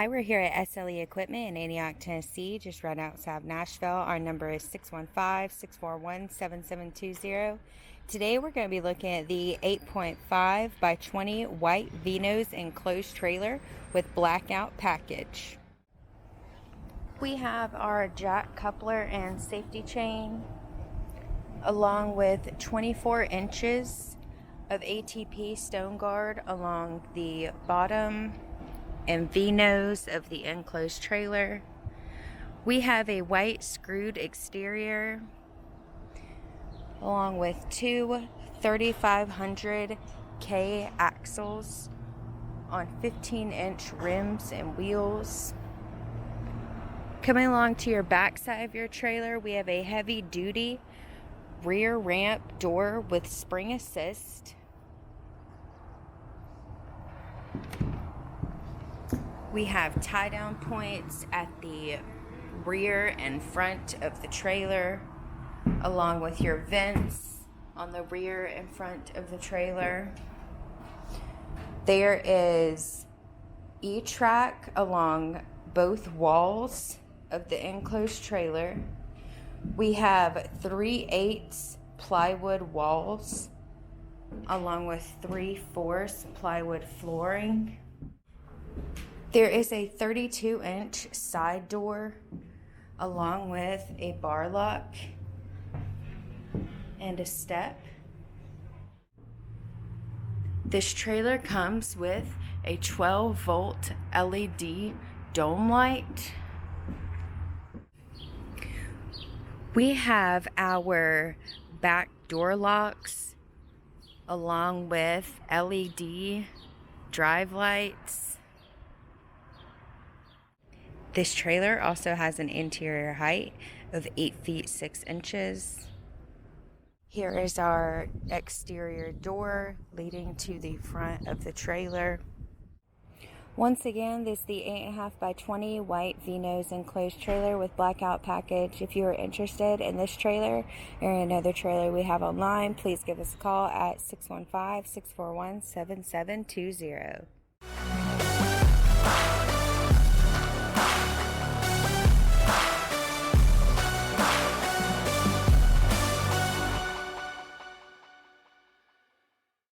Hi, we're here at SLE Equipment in Antioch, Tennessee, just right outside Nashville. Our number is 615-641-7720. Today we're going to be looking at the 8.5 by 20 white V-nose enclosed trailer with Blackout package. We have our jack coupler and safety chain along with 24 inches of ATP stone guard along the bottom and V-nose of the enclosed trailer. We have a white screwed exterior along with two 3500K axles on 15-inch rims and wheels. Coming along to your back side of your trailer, we have a heavy-duty rear ramp door with spring assist. We have tie-down points at the rear and front of the trailer, along with your vents on the rear and front of the trailer. There is E-track along both walls of the enclosed trailer. We have 3/8 plywood walls, along with 3/4 plywood flooring. There is a 32-inch side door along with a bar lock and a step. This trailer comes with a 12-volt LED dome light. We have our back door locks along with LED drive lights. This trailer also has an interior height of 8 feet 6 inches. Here is our exterior door leading to the front of the trailer. Once again, this is the 8.5 by 20 white V-nose enclosed trailer with Blackout package. If you are interested in this trailer or another trailer we have online, please give us a call at 615-641-7720.